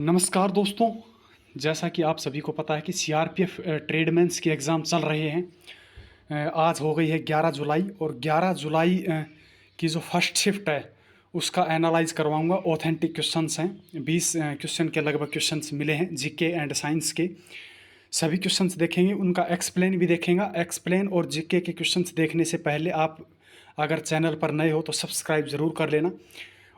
नमस्कार दोस्तों। जैसा कि आप सभी को पता है कि सीआरपीएफ ट्रेडमेंस के एग्ज़ाम चल रहे हैं। आज हो गई है 11 जुलाई और 11 जुलाई की जो फर्स्ट शिफ्ट है उसका एनालाइज करवाऊंगा। ऑथेंटिक क्वेश्चंस हैं, 20 क्वेश्चन के लगभग क्वेश्चंस मिले हैं जीके एंड साइंस के। सभी क्वेश्चंस देखेंगे, उनका एक्सप्लेन भी देखेंगे। एक्सप्लेन और जीके के क्वेश्चंस देखने से पहले आप अगर चैनल पर नए हो तो सब्सक्राइब ज़रूर कर लेना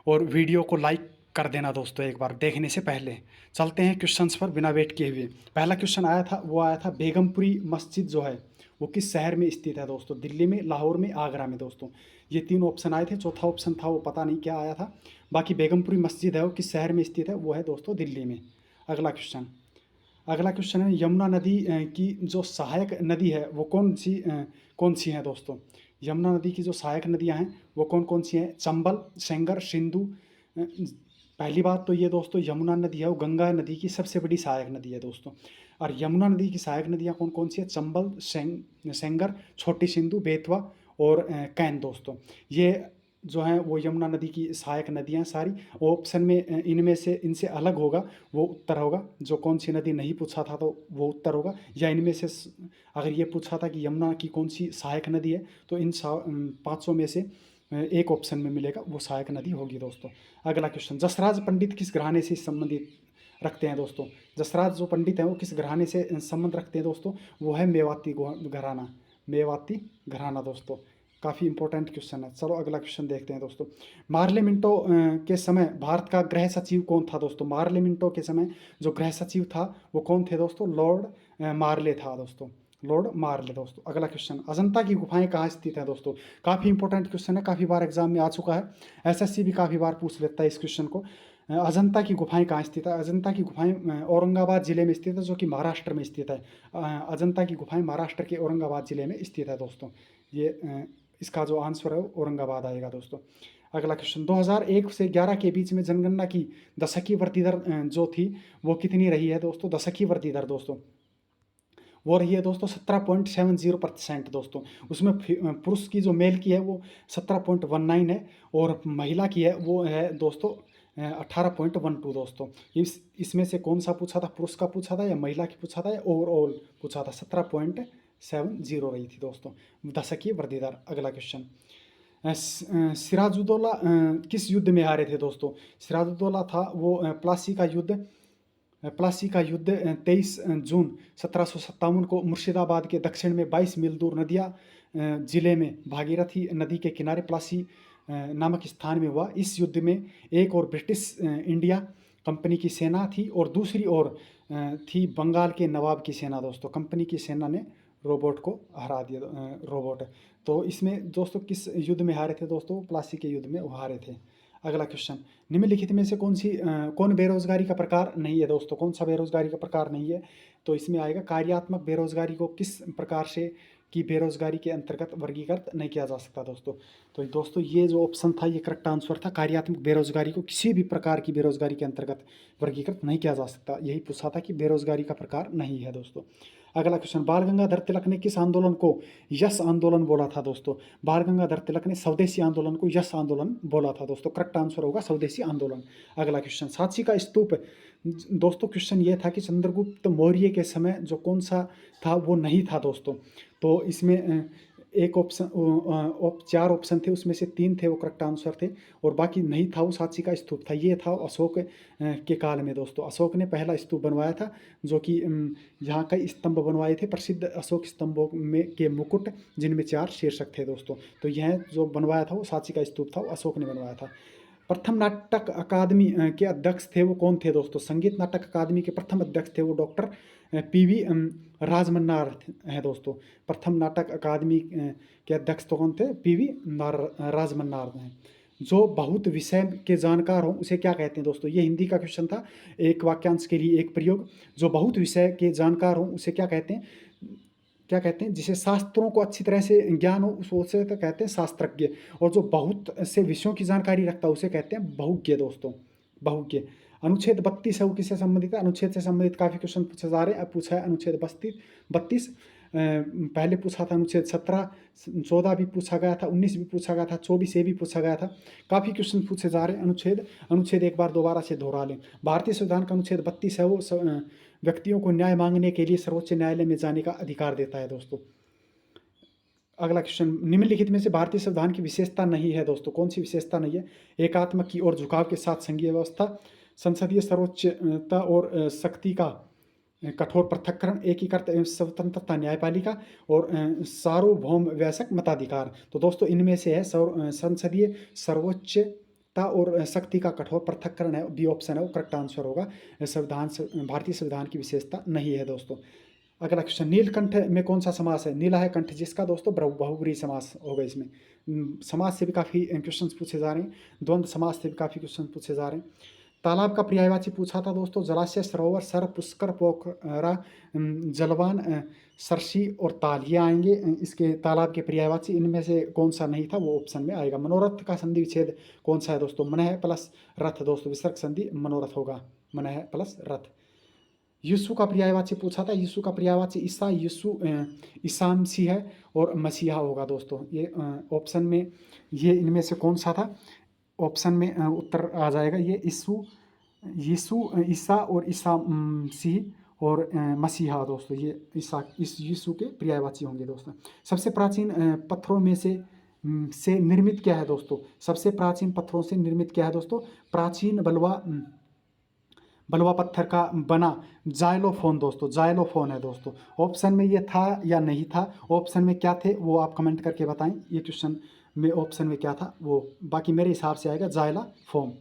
और वीडियो को लाइक कर देना दोस्तों एक बार देखने से पहले। चलते हैं क्वेश्चंस पर बिना वेट किए हुए। पहला क्वेश्चन आया था बेगमपुरी मस्जिद जो है वो किस शहर में स्थित है दोस्तों? दिल्ली में, लाहौर में, आगरा में दोस्तों। ये तीन ऑप्शन आए थे, चौथा ऑप्शन था वो पता नहीं क्या आया था। बाकी बेगमपुरी मस्जिद है वो किस शहर में स्थित है? वो है दोस्तों दिल्ली में। अगला क्वेश्चन है यमुना नदी की जो सहायक नदी है वो कौन सी है दोस्तों? यमुना नदी की जो सहायक नदियां हैं वो कौन कौन सी हैं? चंबल, सेंगर, सिंधु। पहली बात तो ये दोस्तों, यमुना नदी है वो गंगा नदी की सबसे बड़ी सहायक नदी है दोस्तों। और यमुना नदी की सहायक नदियाँ कौन कौन सी है? चंबल, सेंगर, छोटी सिंधु, बेतवा और कैन दोस्तों। ये जो हैं वो यमुना नदी की सहायक नदियाँ सारी। ऑप्शन में इनमें से इनसे अलग होगा वो उत्तर होगा। जो कौन सी नदी नहीं पूछा था तो वो उत्तर होगा। या इनमें से अगर ये पूछा था कि यमुना की कौन सी सहायक नदी है तो इन 500 में से एक ऑप्शन में मिलेगा, वो सहायक नदी होगी दोस्तों। अगला क्वेश्चन, जसराज पंडित किस घराने से संबंधित रखते हैं दोस्तों? जसराज जो पंडित हैं वो किस घराने से संबंध रखते हैं दोस्तों? वो है मेवाती घराना। मेवाती घराना दोस्तों। काफ़ी इंपॉर्टेंट क्वेश्चन है। चलो अगला क्वेश्चन देखते हैं दोस्तों। मार्ले मिंटो के समय भारत का गृह सचिव कौन था दोस्तों? मार्ले मिंटो के समय जो गृह सचिव था वो कौन थे दोस्तों? लॉर्ड मार्ले था दोस्तों। लॉर्ड मार्ले दोस्तों। अगला क्वेश्चन, अजंता की गुफाएं कहाँ स्थित है दोस्तों? काफ़ी इंपॉर्टेंट क्वेश्चन है, काफ़ी बार एग्जाम में आ चुका है। एसएससी भी काफ़ी बार पूछ लेता है इस क्वेश्चन को। अजंता की गुफाएं कहाँ स्थित है? अजंता की गुफाएं औरंगाबाद जिले में स्थित है, जो कि महाराष्ट्र में स्थित है। अजंता की गुफाएं महाराष्ट्र के औरंगाबाद जिले में स्थित है दोस्तों। ये इसका जो आंसर है वो औरंगाबाद आएगा दोस्तों। अगला क्वेश्चन, 2001 से 11 के बीच में जनगणना की दशकीय वृद्धि दर जो थी वो कितनी रही है दोस्तों? दशकीय वृद्धि दर दोस्तों वो रही है दोस्तों 17.70% दोस्तों। उसमें पुरुष की जो मेल की है वो 17.19 है और महिला की है वो है दोस्तों 18.12 दोस्तों। इसमें से कौन सा पूछा था? पुरुष का पूछा था या महिला की पूछा था या ओवरऑल पूछा था? 17.70 रही थी दोस्तों दशकीय वृद्धि दर। अगला क्वेश्चन, सिराजुद्दौला किस युद्ध में हारे थे दोस्तों? सिराजुद्दौला था वो प्लासी का युद्ध 23 जून 1757 को मुर्शिदाबाद के दक्षिण में 22 मील दूर नदिया जिले में भागीरथी नदी के किनारे प्लासी नामक स्थान में हुआ। इस युद्ध में एक और ब्रिटिश इंडिया कंपनी की सेना थी और दूसरी ओर थी बंगाल के नवाब की सेना दोस्तों। कंपनी की सेना ने रोबोट को हरा दिया। रोबोट तो इसमें दोस्तों किस युद्ध में हारे थे दोस्तों? प्लासी के युद्ध में वो हारे थे। अगला क्वेश्चन, निम्नलिखित में से कौन बेरोजगारी का प्रकार नहीं है दोस्तों? कौन सा बेरोजगारी का प्रकार नहीं है? तो इसमें आएगा कार्यात्मक बेरोजगारी को किस प्रकार से की बेरोजगारी के अंतर्गत वर्गीकृत नहीं किया जा सकता दोस्तों। तो दोस्तों ये जो ऑप्शन था ये करेक्ट आंसर था। कार्यात्मक बेरोजगारी को किसी भी प्रकार की बेरोजगारी के अंतर्गत वर्गीकृत नहीं किया जा सकता। यही पूछा था कि बेरोजगारी का प्रकार नहीं है दोस्तों। अगला क्वेश्चन, बाल गंगाधर तिलक ने किस आंदोलन को यस आंदोलन बोला था दोस्तों? बाल गंगाधर तिलक ने स्वदेशी आंदोलन को यस आंदोलन बोला था दोस्तों। करेक्ट आंसर होगा स्वदेशी आंदोलन। अगला क्वेश्चन, सांची का स्तूप दोस्तों क्वेश्चन ये था कि चंद्रगुप्त मौर्य के समय जो कौन सा था वो नहीं था दोस्तों। तो इसमें एक ऑप्शन 4 ऑप्शन थे, उसमें से 3 थे वो करेक्ट आंसर थे और बाकी नहीं था वो सांची का स्तूप था। ये था अशोक के काल में दोस्तों। अशोक ने पहला स्तूप बनवाया था जो कि यहाँ कई स्तंभ बनवाए थे, प्रसिद्ध अशोक स्तंभों में के मुकुट जिनमें 4 शीर्षक थे दोस्तों। तो यह जो बनवाया था वो सांची का स्तूप था, वो अशोक ने बनवाया था। प्रथम नाटक अकादमी के अध्यक्ष थे वो कौन थे दोस्तों? संगीत नाटक अकादमी के प्रथम अध्यक्ष थे वो डॉक्टर पीवी राजमन्नार हैं दोस्तों। प्रथम नाटक अकादमी के अध्यक्ष तो कौन थे? पीवी राजमन्नार हैं। जो बहुत विषय के जानकार हों उसे क्या कहते हैं दोस्तों? ये हिंदी का क्वेश्चन था, एक वाक्यांश के लिए एक प्रयोग। जो बहुत विषय के जानकार हों उसे क्या कहते हैं? क्या कहते हैं? जिसे शास्त्रों को अच्छी तरह से ज्ञान हो उसे तो कहते हैं शास्त्रज्ञ। और जो बहुत से विषयों की जानकारी रखता है उसे कहते हैं बहुज्ञ दोस्तों। बहुज्ञ। अनुच्छेद 32 है वो किससे संबंधित है? अनुच्छेद से संबंधित काफ़ी क्वेश्चन पूछे जा रहे हैं। अब पूछा है अनुच्छेद 32 पहले पूछा था अनुच्छेद 17, 14 भी पूछा गया था, 19 भी पूछा गया था, 24 ए भी पूछा गया था। काफ़ी क्वेश्चन पूछे जा रहे हैं। अनुच्छेद एक बार दोबारा से दोहरा लें। भारतीय संविधान का अनुच्छेद 32 है, वो व्यक्तियों को न्याय मांगने के लिए सर्वोच्च न्यायालय में जाने का अधिकार देता है दोस्तों। अगला क्वेश्चन, निम्नलिखित में से भारतीय संविधान की विशेषता नहीं है दोस्तों। कौन सी विशेषता नहीं है? एकात्मक की ओर झुकाव के साथ संघीय व्यवस्था, संसदीय सर्वोच्चता और शक्ति का कठोर पृथक्करण, एकीकृत एवं स्वतंत्रता न्यायपालिका और सार्वभौम वयस्क मताधिकार। तो दोस्तों इनमें से है संसदीय सर्वोच्चता और शक्ति का कठोर पृथक्करण है, बी ऑप्शन है वो करेक्ट आंसर होगा। भारतीय संविधान की विशेषता नहीं है दोस्तों। अगला क्वेश्चन, नीलकंठ में कौन सा समास है? नीला है कंठ जिसका दोस्तों बहुब्रीहि समास होगा इसमें। समास से भी काफ़ी क्वेश्चन पूछे जा रहे हैं, द्वंद्व समास से भी काफ़ी क्वेश्चन पूछे जा रहे हैं। तालाब का पर्यायवाची पूछा था दोस्तों, जलाशय, सरोवर, सर, पुष्कर, पोखरा, जलवान, सरसी और ताल, ये आएंगे इसके तालाब के पर्यायवाची। इनमें से कौन सा नहीं था वो ऑप्शन में आएगा। मनोरथ का संधि विच्छेद कौन सा है दोस्तों? मनः प्लस रथ दोस्तों, विसर्ग संधि मनोरथ होगा, मनः प्लस रथ। यीशु का पर्यायवाची पूछा था, यीशु का पर्यायवाची ईसा, यीशु ईसामसी है और मसीहा होगा दोस्तों। ये ऑप्शन में ये इनमें से कौन सा था? ऑप्शन में उत्तर आ जाएगा ये यीशु, ईसा और ईसा मसीह और मसीहा दोस्तों, ये इस यीशु के पर्यायवाची होंगे दोस्तों। सबसे प्राचीन पत्थरों में से निर्मित क्या है दोस्तों? सबसे प्राचीन पत्थरों से निर्मित क्या है दोस्तों? प्राचीन बलुआ पत्थर का बना जाइलोफोन दोस्तों, जाइलोफोन है दोस्तों। ऑप्शन में ये था या नहीं था? ऑप्शन में क्या थे वो आप कमेंट करके बताएं। ये क्वेश्चन में ऑप्शन में क्या था वो, बाकी मेरे हिसाब से आएगा जाइलोफोन।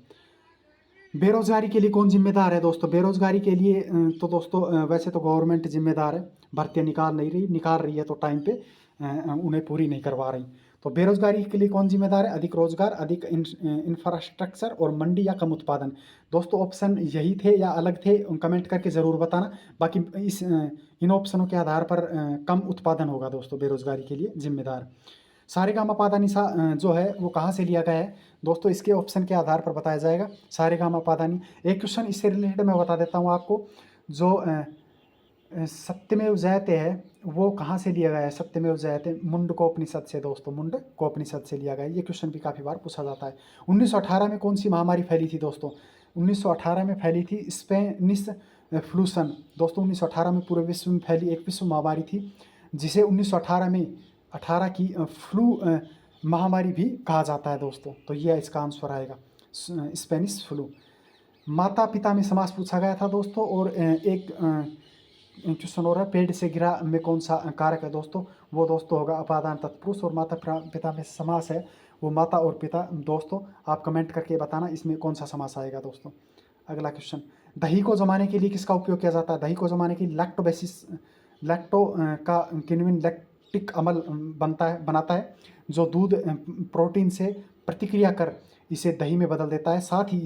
बेरोजगारी के लिए कौन जिम्मेदार है दोस्तों? बेरोजगारी के लिए तो दोस्तों वैसे तो गवर्नमेंट जिम्मेदार है, भर्तियाँ निकाल रही है तो टाइम पे उन्हें पूरी नहीं करवा रही। तो बेरोजगारी के लिए कौन जिम्मेदार है? अधिक रोजगार, अधिक इंफ्रास्ट्रक्चर और मंडी या कम उत्पादन। दोस्तों ऑप्शन यही थे या अलग थे कमेंट करके ज़रूर बताना। बाकी इन ऑप्शनों के आधार पर कम उत्पादन होगा दोस्तों बेरोजगारी के लिए जिम्मेदार। सारेगामा निशा जो है वो कहाँ से लिया गया है दोस्तों? इसके ऑप्शन के आधार पर बताया जाएगा। सारेगामा नी, एक क्वेश्चन इससे रिलेटेड मैं बता देता हूँ आपको, जो सत्यमेव जयते है वो कहाँ से लिया गया है? सत्यमेव जयते मुंडकोपनिषद से दोस्तों, मुंडकोपनिषद से लिया गया है। ये क्वेश्चन भी काफ़ी बार पूछा जाता है। 1918 में कौन सी महामारी फैली थी दोस्तों? 1918 में फैली थी स्पेनिश फ्लूसन दोस्तों। 1918 में पूरे विश्व में फैली एक विश्व महामारी थी, जिसे 1918 में 18 की फ्लू महामारी भी कहा जाता है दोस्तों। तो ये इसका आंसर आएगा स्पेनिश फ्लू। माता पिता में समास पूछा गया था दोस्तों। और एक क्वेश्चन हो रहा है, पेड़ से गिरा में कौन सा कारक है दोस्तों? वो दोस्तों होगा अपादान तत्पुरुष। और माता पिता में समास है वो माता और पिता दोस्तों। आप कमेंट करके बताना इसमें कौन सा समास आएगा दोस्तों। अगला क्वेश्चन, दही को जमाने के लिए किसका उपयोग किया जाता है? दही को जमाने के लिए लैक्टो का किण्वन लैक्टिक अम्ल बनाता है, जो दूध प्रोटीन से प्रतिक्रिया कर इसे दही में बदल देता है। साथ ही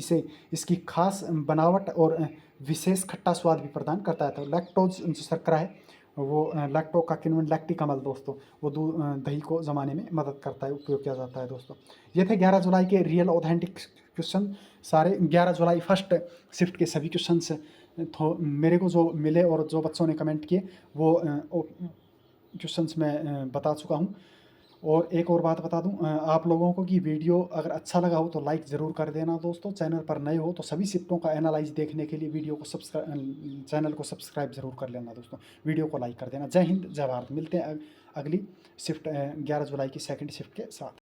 इसकी खास बनावट और विशेष खट्टा स्वाद भी प्रदान करता है। तो लैक्टोज जो शर्करा है वो लैक्टो का किण्वन लैक्टिक अम्ल दोस्तों, वो दही को जमाने में मदद करता है, उपयोग किया जाता है दोस्तों। ये थे 11 जुलाई के रियल ऑथेंटिक क्वेश्चन सारे। 11 जुलाई फर्स्ट शिफ्ट के सभी क्वेश्चंस तो मेरे को जो मिले और जो बच्चों ने कमेंट किए वो क्वेश्चंस मैं बता चुका हूँ। और एक और बात बता दूं आप लोगों को कि वीडियो अगर अच्छा लगा हो तो लाइक ज़रूर कर देना दोस्तों। चैनल पर नए हो तो सभी शिफ्टों का एनालाइज देखने के लिए चैनल को सब्सक्राइब ज़रूर कर लेना दोस्तों। वीडियो को लाइक कर देना। जय हिंद, जय भारत। मिलते हैं अगली शिफ्ट 11 जुलाई की सेकंड शिफ्ट के साथ।